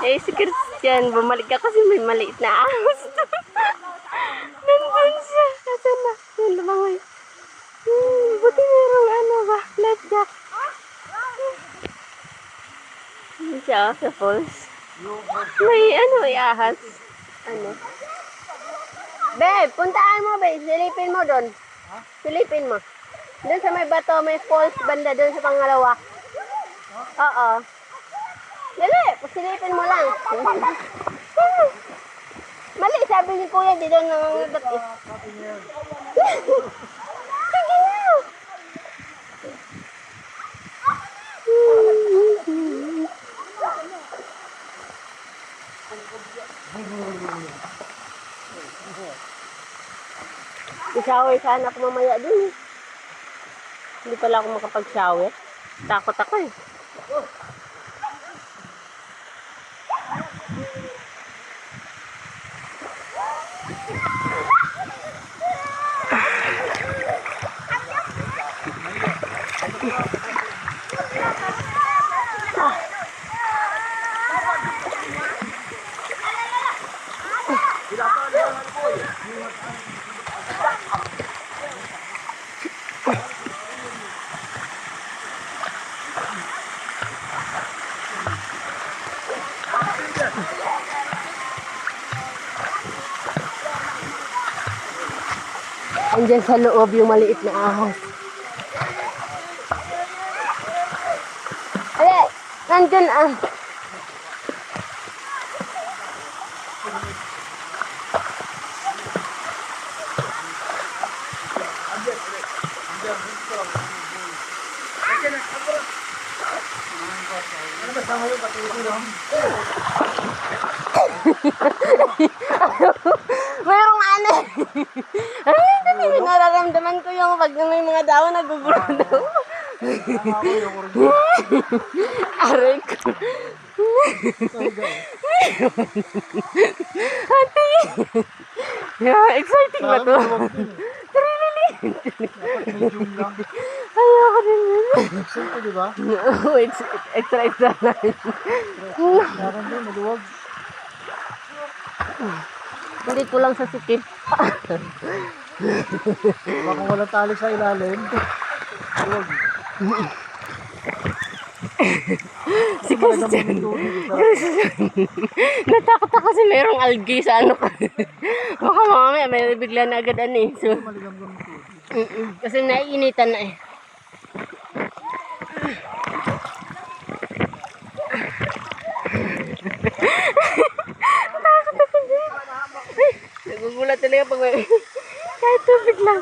Eh, si Christian, bumalik ka kasi may maliit na ahos. Nandun siya. Nasaan na? Yan, lumangoy. Buti merong ano ba? Life jack. Hindi siya sa falls. May ano, may ahas. Ano? Babe, puntaan mo, babe. Silipin mo doon. Silipin mo. Doon sa may bato, may falls banda doon sa pangalawa. Oo. Dali, silipin mo lang. Mali, sabi ni Kuya, di doon nangangagat eh. Sige na. I-shower sana ako mamaya dun eh. Hindi pala ako makapag-shower. Takot ako eh. Andiyan sa loob yung maliit na ahas. Ay, nandyan ah. Mayroong ano. Ay, kasi nararamdaman ko yung pag may mga dahon nagugulo daw. Aray ko. Ate. Exciting ba to? Really? Ayoko din yun. Simple, di ba? Oo, it's extra lang. Meron din, maluwag. Hindi ko lang sa sikip. Baka kung walang tali sa ilalim, maluwag. Si Christian. Natakot ako kasi merong algae sa ano. Baka mamaya may bigla na agad ano eh. So, kasi naiinitan na eh. Takot ako dyan. Nagugulat talaga pag may kahit tubig lang.